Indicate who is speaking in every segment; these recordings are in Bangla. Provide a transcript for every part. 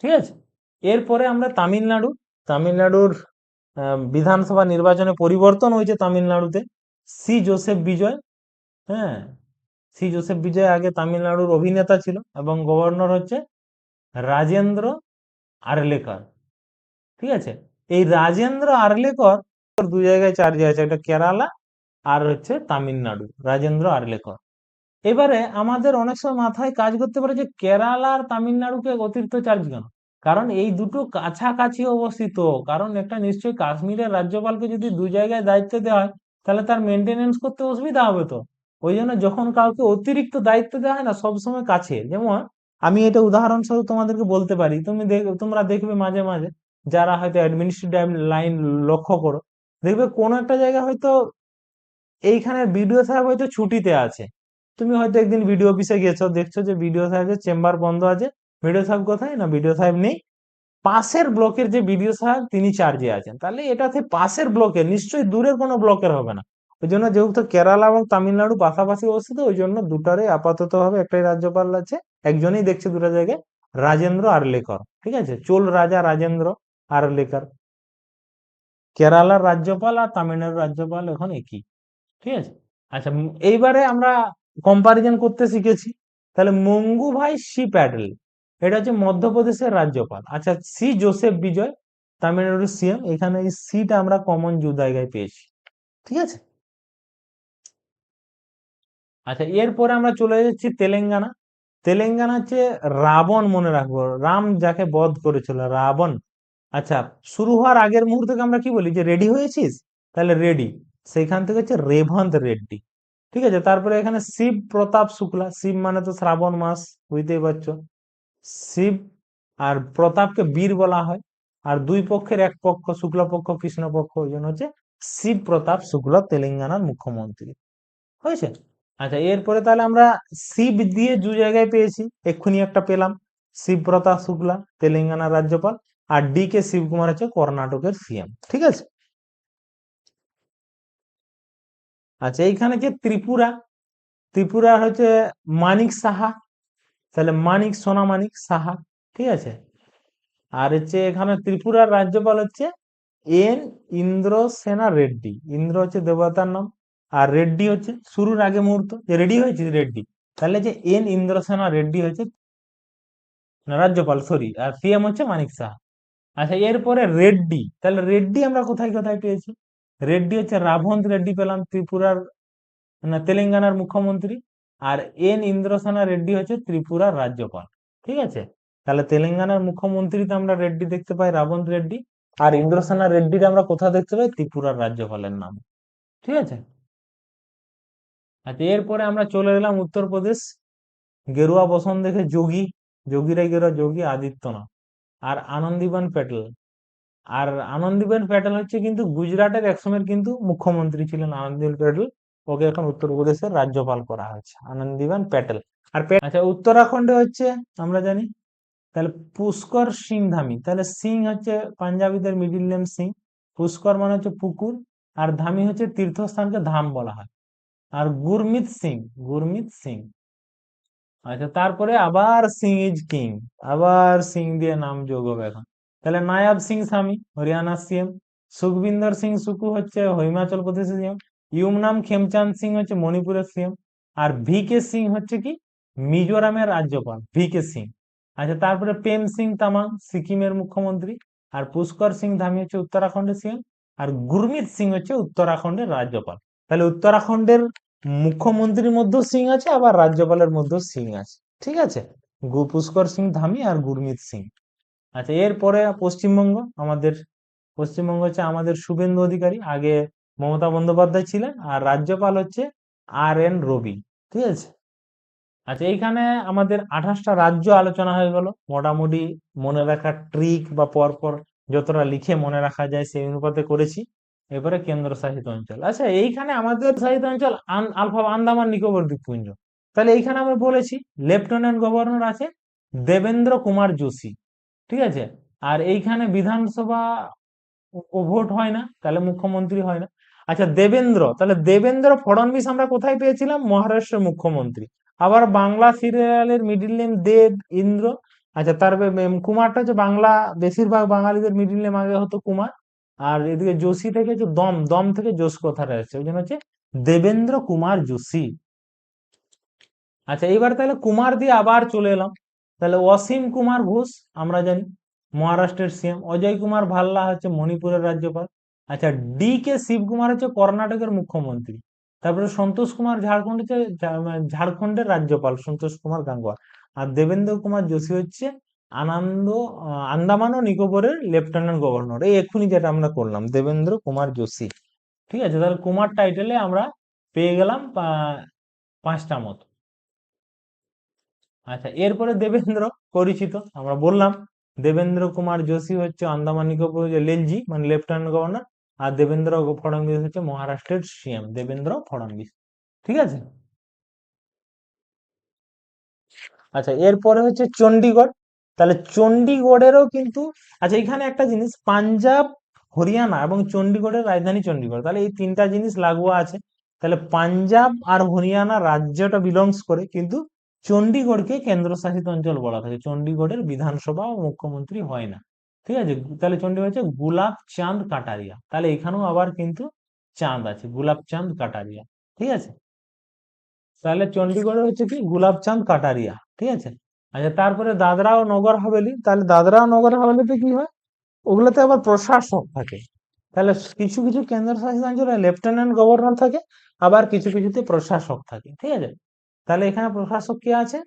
Speaker 1: ঠিক আছে। এরপরে আমরা তামিলনাড়ুর বিধানসভা নির্বাচনে পরিবর্তন হয়েছে তামিলনাড়ুতে। সি জোসেফ বিজয়, হ্যাঁ, সি জোসেফ বিজয় আগে তামিলনাড়ুর অভিনেতা ছিল এবং গভর্নর হচ্ছে রাজেন্দ্র আর্লেকার। ঠিক আছে। এই রাজেন্দ্র আর্লেকর দু জায়গায় চার্জে আছে, একটা কেরালা আর হচ্ছে তামিলনাড়ু, রাজেন্দ্র আর্লেকর। এবারে আমাদের অনেক সময় মাথায় কাজ করতে পারে যে কেরালা আর তামিলনাড়ুকে অতিরিক্ত চার্জ কেন? কারণ এই দুটো কাছাকাছি অবস্থিত। কারণ একটা নিশ্চয়ই কাশ্মীরের রাজ্যপালকে যদি দু জায়গায় দায়িত্ব দেওয়া হয়, তাহলে তার মেনটেনেন্স করতে অসুবিধা হবে তো। ওই জন্য যখন কাউকে অতিরিক্ত দায়িত্ব দেওয়া হয় না, সবসময় কাছে, যেমন আমি এটা উদাহরণস্বরূপ তোমাদেরকে বলতে পারি, তোমরা দেখবে মাঝে মাঝে যারা হয়তো অ্যাডমিনিস্ট্রেটিভ লাইন লক্ষ্য করো, দেখবে কোন একটা জায়গায় হয়তো এইখানে বিডিও সাহেব হয়তো ছুটিতে আছে। তুমি হয়তো একদিন বিডিও অফিসে গেছো, দেখছো যে বিডিও সাহেবের চেম্বার বন্ধ আছে। বিডিও সাহেব কোথায়? না, বিডিও সাহেব নেই। পাশের ব্লকের যে বিডিও সাহেব তিনি চার্জে আছেন। তাহলে এটাতে পাশের ব্লকের, নিশ্চয়ই দূরের কোনো ব্লকের হবে না। ওই জন্য যেহেতু কেরালা এবং তামিলনাড়ু পাশাপাশি অবস্থিত, ওই জন্য দুটারে আপাতত ভাবে একটাই রাজ্যপাল আছে, একজনই দেখছে দুটো জায়গায়, রাজেন্দ্র আর্লেকর। ঠিক আছে, চোল রাজা রাজেন্দ্র আর্লেকর। কেরালার রাজ্যপাল আর তামিলনাড়ুর রাজ্যপাল এখন একই। ঠিক আছে। আচ্ছা, এইবারে আমরা কম্পারিজন করতে শিখেছি। তাহলে মঙ্গুভাই সি প্যাটেল, এটা হচ্ছে মধ্যপ্রদেশের রাজ্যপাল। আচ্ছা, সি জোসেফ বিজয় তামিলনাড়ুর সিএম। এখানে এই সিটা আমরা কমন জায়গায় পেয়েছি। ঠিক আছে। আচ্ছা, এরপরে আমরা চলে যাচ্ছি তেলেঙ্গানা। তেলেঙ্গানা হচ্ছে রাবণ, মনে রাখবো, রাম যাকে বধ করেছিল, রাবণ। আচ্ছা, শুরু হওয়ার আগের মুহূর্তে আমরা কি বলি, যে রেডি হয়েছিস? তাহলে রেডি, সেইখান থেকে হচ্ছে রেভন্ত রেড্ডি। ঠিক আছে। তারপরে এখানে শিব প্রতাপ শুক্লা, শিব মানে তো শ্রাবণ মাস, বুঝতেই পারছো। শিব আর প্রতাপকে বীর বলা হয়। আর দুই পক্ষের এক পক্ষ, শুক্লা পক্ষ কৃষ্ণ পক্ষ, ওই জন্য হচ্ছে শিব প্রতাপ শুক্লা তেলেঙ্গানার মুখ্যমন্ত্রী হয়েছে। আচ্ছা, এরপরে তাহলে আমরা শিব দিয়ে দু জায়গায় পেয়েছি, এক্ষুনি একটা পেলাম, শিব প্রতাপ শুক্লা তেলেঙ্গানার রাজ্যপাল, আর ডি কে শিবকুমার হচ্ছে কর্ণাটকের সিএম। ঠিক আছে। আচ্ছা, এইখানে যে ত্রিপুরা, ত্রিপুরা হচ্ছে মানিক সাহা, তাহলে মানিক, সোনা মানিক সাহা। ঠিক আছে। আর হচ্ছে এখানে ত্রিপুরার রাজ্যপাল হচ্ছে এন ইন্দ্রসেনা রেড্ডি। ইন্দ্র হচ্ছে দেবতার নাম, আর রেড্ডি হচ্ছে শুরুর আগে মুহূর্ত, যে রেডি হয়েছে রেড্ডি, তাহলে যে এন ইন্দ্রসেনা রেড্ডি হচ্ছে না, রাজ্যপাল, সরি, আর সিএম হচ্ছে মানিক সাহা। আচ্ছা, এরপরে রেড্ডি, তাহলে রেড্ডি আমরা কোথায় কোথায় পেয়েছি? রেড্ডি হচ্ছে রাভন্ত রেড্ডি পেলাম, ত্রিপুরার, না, তেলেঙ্গানার মুখ্যমন্ত্রী। আর এন ইন্দ্রসেনা রেড্ডি হচ্ছে ত্রিপুরার রাজ্যপাল। ঠিক আছে। তাহলে তেলেঙ্গানার মুখ্যমন্ত্রীতে আমরা রেড্ডি দেখতে পাই, রাবন্ত রেড্ডি। আর ইন্দ্রসেনা রেড্ডির আমরা কোথাও দেখতে পাই? ত্রিপুরার রাজ্যপালের নাম। ঠিক আছে। আচ্ছা, এরপরে আমরা চলে এলাম উত্তরপ্রদেশ। গেরুয়া বসন দেখে যোগী, যোগীরাই গেরুয়া, যোগী আদিত্যনাথ। আর আনন্দীবান প্যাটেল। আর আনন্দীবেন প্যাটেল হচ্ছে কিন্তু গুজরাটের একসময়ের কিন্তু মুখ্যমন্ত্রী ছিলেন আনন্দীবেন প্যাটেল। ওকে এখন উত্তরপ্রদেশের রাজ্যপাল করা হয়েছে, আনন্দীবেন প্যাটেল। আচ্ছা, উত্তরাখণ্ডে হচ্ছে, আমরা জানি, তাহলে পুষ্কর সিং ধামি। তাহলে সিং হচ্ছে পাঞ্জাবিদের মিডিল নেম সিং। পুষ্কর মানে হচ্ছে পুকুর, আর ধামি হচ্ছে তীর্থস্থানকে ধাম বলা হয়। আর গুরমিত সিং, গুরমিত সিং। আচ্ছা, তারপরে আবার সিং ইজ কিং, আবার সিং দিয়ে নাম যোগ হবে এখন। তাহলে নায়াব সিং স্বামী হরিয়ানা সিএম। সুখবিন্দর সিং সুকু হচ্ছে হিমাচল প্রদেশের সিএম। ইউমনাম খেমচাঁদ সিং হচ্ছে মণিপুরের সিএম। আর ভি কে সিং হচ্ছে কি, মিজোরামের রাজ্যপাল, ভি কে সিং। আচ্ছা, তারপরে প্রেম সিং তামাং সিকিমের মুখ্যমন্ত্রী। আর পুষ্কর সিং ধামি হচ্ছে উত্তরাখণ্ডের সিএম। আর গুরমিত সিং হচ্ছে উত্তরাখণ্ডের রাজ্যপাল। তাহলে উত্তরাখণ্ডের মুখ্যমন্ত্রীর মধ্যেও সিং আছে, আবার রাজ্যপালের মধ্যেও সিং আছে। ঠিক আছে। পুষ্কর সিং ধামি আর গুরমিত সিং। আচ্ছা, এরপরে পশ্চিমবঙ্গ। আমাদের পশ্চিমবঙ্গ হচ্ছে আমাদের শুভেন্দু অধিকারী, আগে মমতা বন্দ্যোপাধ্যায় ছিলেন, আর রাজ্যপাল হচ্ছে আর এন রবি। ঠিক আছে। আচ্ছা, এইখানে আমাদের 28টা রাজ্য আলোচনা হয়ে গেল, মোটামুটি মনে রাখার ট্রিক বা পরপর যতটা লিখে মনে রাখা যায় সেই অনুপাতে করেছি। এবারে কেন্দ্র শাসিত অঞ্চল। আচ্ছা, এইখানে আমাদের শাসিত অঞ্চল আলফা আন্দামান নিকোবর দ্বীপপুঞ্জ। তাহলে এইখানে আমরা বলেছি লেফটেন্যান্ট গভর্নর আছে দেবেন্দ্র কুমার যোশী। ঠিক আছে। আর এইখানে বিধানসভা ও ভোট হয় না, তাহলে মুখ্যমন্ত্রী হয় না। আচ্ছা, দেবেন্দ্র, তাহলে দেবেন্দ্র ফডনবিস আমরা কোথায় পেয়েছিলাম? মহারাষ্ট্রের মুখ্যমন্ত্রী। আবার বাংলা সিরিয়ালের মিডিল নেম দেব, ইন্দ্র। আচ্ছা, কুমারটা হচ্ছে বাংলা, বেশিরভাগ বাঙালিদের মিডিল নেম আগে হতো কুমার। আর এদিকে যোশী থেকে হচ্ছে দম, দম থেকে যোশ কথাটা এসেছে, ওই জন্য হচ্ছে দেবেন্দ্র কুমার যোশী। আচ্ছা, এইবার তাহলে কুমার দিয়ে আবার চলে এলাম। তাহলে অসীম কুমার ঘোষ আমরা জানি মহারাষ্ট্রের সিএম, অজয় কুমার ভাল্লা হচ্ছে মণিপুরের রাজ্যপাল। আচ্ছা, ডি কে শিবকুমার হচ্ছে কর্ণাটকের মুখ্যমন্ত্রী। তারপরে সন্তোষ কুমার ঝাড়খণ্ড হচ্ছে ঝাড়খণ্ডের রাজ্যপাল সন্তোষ কুমার গাঙ্গুয়ার। আর দেবেন্দ্র কুমার যোশী হচ্ছে আন্দামান ও নিকোবরের লেফটেন্যান্ট গভর্নর। এই এক্ষুনি যেটা আমরা করলাম, দেবেন্দ্র কুমার যোশী। ঠিক আছে, তাহলে কুমার টাইটেলে আমরা পেয়ে গেলাম পাঁচটা মত। আচ্ছা, এরপরে দেবেন্দ্র পরিচিত আমরা বললাম, দেবেন্দ্র কুমার যোশী হচ্ছে আন্দামান নিকোবর লেলজি মানে লেফটেন্যান্ট গভর্নর। আর দেবেন্দ্র ফডণবীস হচ্ছে মহারাষ্ট্রের সিএম, দেবেন্দ্র ফডণবীস। ঠিক আছে। আচ্ছা, এরপরে হচ্ছে চণ্ডীগড়। তাহলে চণ্ডীগড়েরও কিন্তু, আচ্ছা এখানে একটা জিনিস, পাঞ্জাব, হরিয়ানা এবং চণ্ডীগড়ের রাজধানী চণ্ডীগড়, তাহলে এই তিনটা জিনিস লাগোয়া আছে। তাহলে পাঞ্জাব আর হরিয়ানা রাজ্যটা বিলংস করে, কিন্তু চণ্ডীগড়কে কেন্দ্রশাসিত অঞ্চল বলা থাকে। চণ্ডীগড়ের বিধানসভা ও মুখ্যমন্ত্রী হয় না। ঠিক আছে, তাহলে চণ্ডীগড় হচ্ছে গুলাব চাঁদ কাটারিয়া। তাহলে এখানেও আবার কিন্তু চাঁদ আছে, গুলাব চাঁদ কাটারিয়া। ঠিক আছে, তাহলে চণ্ডীগড়ে হচ্ছে কি গুলাব চাঁদ কাটারিয়া। ঠিক আছে। আচ্ছা, তারপরে দাদরা ও নগর হাভেলি। তাহলে দাদরা ও নগর হাভেলিতে কি হয়, ওগুলোতে আবার প্রশাসক থাকে। তাহলে কিছু কিছু কেন্দ্রশাসিত অঞ্চলে লেফটেন্যান্ট গভর্নর থাকে, আবার কিছু কিছুতে প্রশাসক থাকে। ঠিক আছে, তাহলে এখানে প্রশাসক কে আছে,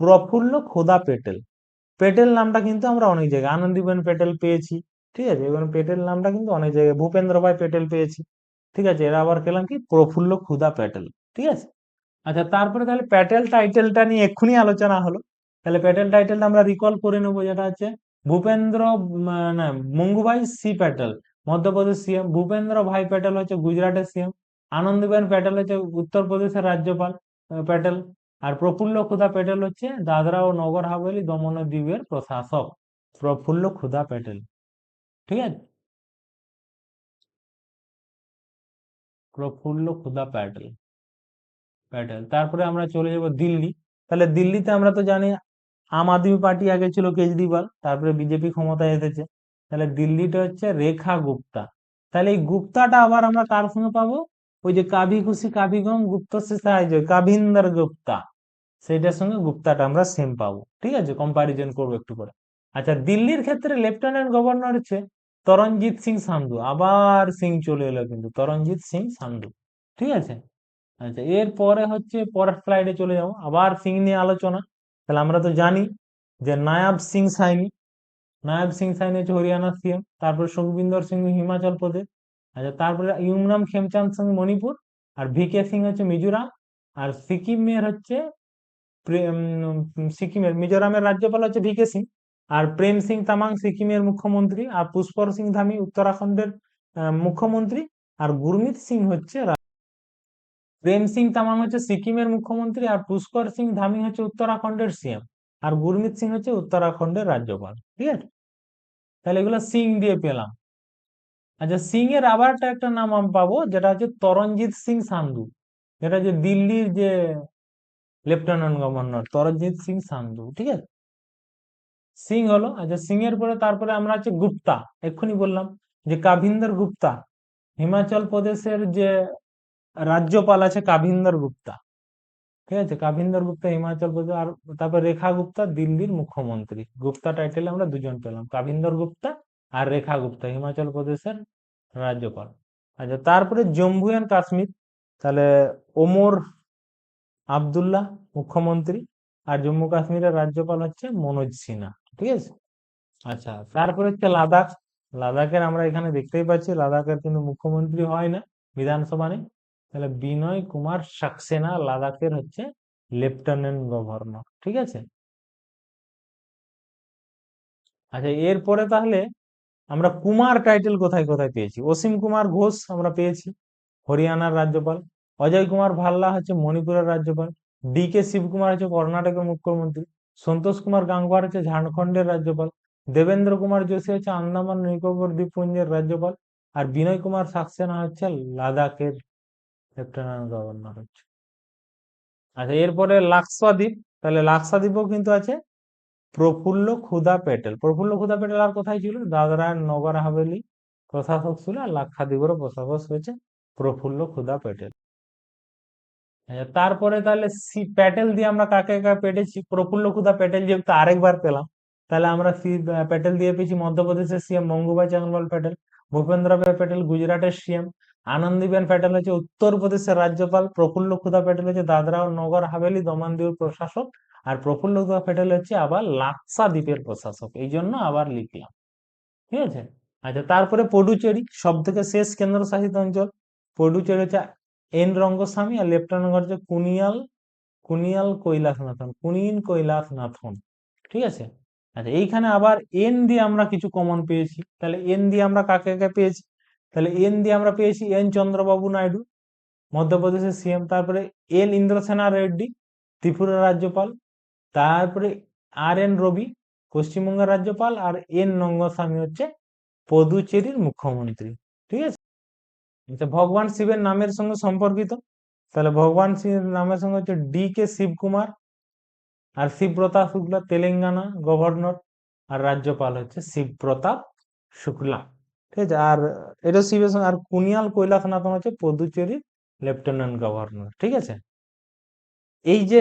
Speaker 1: প্রফুল্ল খোদা পেটেল। পেটেল নামটা কিন্তু আমরা অনেক জায়গায়, আনন্দীবেন পেটেল পেয়েছি। ঠিক আছে, এবং পেটেল নামটা কিন্তু অনেক জায়গায়, ভূপেন্দ্র ভাই পেটেল পেয়েছি। ঠিক আছে, এরা আবার পেলাম কি প্রফুল্ল ক্ষুধা পেটেল। ঠিক আছে। আচ্ছা, তারপরে তাহলে প্যাটেল টাইটেলটা নিয়ে এক্ষুনি আলোচনা হলো। তাহলে প্যাটেল টাইটেলটা আমরা রিকল করে নেবো, যেটা হচ্ছে ভূপেন্দ্র না, মঙ্গুভাই সি প্যাটেল মধ্যপ্রদেশ সিএম, ভূপেন্দ্র ভাই প্যাটেল হচ্ছে গুজরাটের সিএম, আনন্দীবেন প্যাটেল হচ্ছে উত্তরপ্রদেশের রাজ্যপাল প্যাটেল, আর প্রফুল্ল ক্ষুধা প্যাটেল হচ্ছে দাদরা ও নগর হাভেলি দমন ও দিউয়ের প্রশাসক, প্রফুল্ল ক্ষুধা প্যাটেল। ঠিক আছে, প্রফুল্ল ক্ষুধা প্যাটেল, প্যাটেল। তারপরে আমরা চলে যাব দিল্লি। তাহলে দিল্লিতে আমরা তো জানি আম আদমি পার্টি আগে ছিল কেজরিওয়াল, তারপরে বিজেপি ক্ষমতায় এসেছে। তাহলে দিল্লিটা হচ্ছে রেখা গুপ্তা। তাহলে এই গুপ্তাটা আবার আমরা কার সঙ্গে পাবো, ওই যে কাভি খুশি কাভি গম গুপ্ত সে সাহায্য কাভিন্দর গুপ্তা, সেইটার সঙ্গে গুপ্তাটা আমরা সেম পাবো। ঠিক আছে, কম্পারিজন করবো একটু করে। আচ্ছা, দিল্লির ক্ষেত্রে লেফটেন্যান্ট গভর্নর হচ্ছে তরণজিৎ সিং সান্ধু। আবার সিং চলে এলো কিন্তু, তরণজিৎ সিং সান্ধু। ঠিক আছে। আচ্ছা, এরপরে হচ্ছে পরের স্লাইডে চলে যাবো, আবার সিং নিয়ে আলোচনা। তাহলে আমরা তো জানি যে নায়াব সিং সাইনি, নায়াব সিং সাইনি হচ্ছে হরিয়ানা সিএম। তারপরে সুখবিন্দর সিং হিমাচল প্রদেশ। আচ্ছা, তারপরে ইউমনাম খেমচাঁদ সিং মণিপুর, আর ভিকে সিং হচ্ছে মিজোরাম। আর সিকিমের হচ্ছে সিকিমের মিজোরামের রাজ্যপাল হচ্ছে ভিকে সিং। আর প্রেম সিং তামাং সিকিমের মুখ্যমন্ত্রী, আর পুষ্কর সিং ধামি উত্তরাখণ্ডের মুখ্যমন্ত্রী। আর গুরমিত সিং হচ্ছে প্রেম সিং তামাং হচ্ছে সিকিমের মুখ্যমন্ত্রী, আর পুষ্কর সিং ধামি হচ্ছে উত্তরাখণ্ডের সিএম, আর গুরমিত সিং হচ্ছে উত্তরাখণ্ডের রাজ্যপাল। ঠিক আছে, তাহলে এগুলো সিং দিয়ে পেলাম। আচ্ছা, সিং এর আবার একটা নাম আমি পাবো, যেটা হচ্ছে তরণজিৎ সিং সান্ধু, যেটা যে দিল্লির যে লেফটেন্যান্ট গভর্নর তরণজিৎ সিং সান্ধু। ঠিক আছে, সিং হলো। আচ্ছা, সিং এর পরে তারপরে আমরা হচ্ছে গুপ্তা, এক্ষুনি বললাম যে কাভিন্দর গুপ্তা, হিমাচল প্রদেশের যে রাজ্যপাল আছে কাভিন্দর গুপ্তা। ঠিক আছে, কাভিন্দর গুপ্তা হিমাচল প্রদেশ। আর তারপর রেখা গুপ্তা দিল্লির মুখ্যমন্ত্রী। গুপ্তা টাইটেলে আমরা দুজন পেলাম, কাভিন্দর গুপ্তা আর রেখা গুপ্তা হিমাচল প্রদেশের রাজ্যপাল। আচ্ছা, তারপরে জম্মু এন্ড কাশ্মীর। তাহলে ওমর আবদুল্লাহ মুখ্যমন্ত্রী, আর জম্মু কাশ্মীরের রাজ্যপাল হচ্ছে মনোজ সিনহা। ঠিক আছে। আচ্ছা, তারপরে হচ্ছে লাদাখ। লাদাখের আমরা এখানে দেখতেই পাচ্ছি, লাদাখের কিন্তু মুখ্যমন্ত্রী হয় না, বিধানসভা নেই। তাহলে বিনয় কুমার সাক্সেনা লাদাখের হচ্ছে লেফটেন্যান্ট গভর্নর। ঠিক আছে। আচ্ছা, এরপরে তাহলে আমরা কুমার টাইটেল কোথায় কোথায় পেয়েছি, অসীম কুমার ঘোষ আমরা পেয়েছি হরিয়ানার রাজ্যপাল, অজয় কুমার ভাল্লা হচ্ছে মণিপুরের রাজ্যপাল, ডি কে শিবকুমার হচ্ছে কর্ণাটকের মুখ্যমন্ত্রী, সন্তোষ কুমার গাঙ্গুয়ার হচ্ছে ঝাড়খণ্ডের রাজ্যপাল, দেবেন্দ্র কুমার যোশী হচ্ছে আন্দামান নিকোবর দ্বীপপুঞ্জের রাজ্যপাল, আর বিনয় কুমার সাক্সেনা হচ্ছে লাদাখের লেফটেন্যান্ট গভর্নর হচ্ছে। আচ্ছা, এরপরে লাক্সাদ্বীপ। তাহলে লাক্সাদ্বীপও কিন্তু আছে প্রফুল্ল ক্ষুধা প্যাটেল। প্রফুল্ল ক্ষুধা প্যাটেল আর কোথায় ছিল? দাদরা নগর হাভেলি প্রশাসক ছিল, আর লাক্ষাদ্বীপের প্রশাসক হয়েছে প্রফুল্ল ক্ষুধা প্যাটেল। তারপরে তাহলে প্যাটেল দিয়ে আমরা কাকে কাকে পেটেছি? প্রফুল্ল ক্ষুধা প্যাটেল যেহেতু আরেকবার পেলাম, তাহলে আমরা প্যাটেল দিয়ে পেয়েছি মধ্যপ্রদেশের সিএম মঙ্গুভাই চান্দপাল প্যাটেল, ভূপেন্দ্র ভাই প্যাটেল গুজরাটের সিএম, আনন্দীবেন প্যাটেল হচ্ছে উত্তরপ্রদেশের রাজ্যপাল, প্রফুল্ল ক্ষুধা প্যাটেল হচ্ছে দাদরা ও নগর হাভেলি দমন দ্বীপের প্রশাসক, আর প্রফুল্ল ক্ষুধা প্যাটেল হচ্ছে আবার লাক্ষাদ্বীপের প্রশাসক। এই জন্য আবার লিখলাম, ঠিক আছে। আচ্ছা, তারপরে পডুচেরি সব থেকে শেষ কেন্দ্রশাসিত অঞ্চল। পডুচেরি হচ্ছে এন রঙ্গস্বামী, আর লেফটেন্যান্ট গভর্নর হচ্ছে কুনিয়াল কৈলাসনাথন, কুনিন কৈলাসনাথন, ঠিক আছে। আচ্ছা, এইখানে আবার এন দিয়ে আমরা কিছু কমন পেয়েছি, তাহলে এন দিয়ে আমরা কাকে কাকে পেয়েছি? তাহলে এন দিয়ে আমরা পেয়েছি এন চন্দ্রবাবু নাইডু, মধ্যপ্রদেশের সিএম। তারপরে এন ইন্দ্রসেনা রেড্ডি, ত্রিপুরার রাজ্যপাল। তারপরে আর এন রবি, পশ্চিমবঙ্গের রাজ্যপাল। আর এন রঙ্গস্বামী হচ্ছে পদুচেরির মুখ্যমন্ত্রী, ঠিক আছে। আচ্ছা, ভগবান শিবের নামের সঙ্গে সম্পর্কিত, তাহলে ভগবান শিবের নামের সঙ্গে হচ্ছে ডি কে শিবকুমার, আর শিবপ্রতাপ শুক্লা তেলেঙ্গানা গভর্নর, আর রাজ্যপাল হচ্ছে শিবপ্রতাপ শুক্লা, ঠিক আছে। আর এটা শিবের সঙ্গে, আর কুনিয়াল কৈলাসনাথন হচ্ছে পদুচেরির লেফটেন্যান্ট গভর্নর, ঠিক আছে। এই যে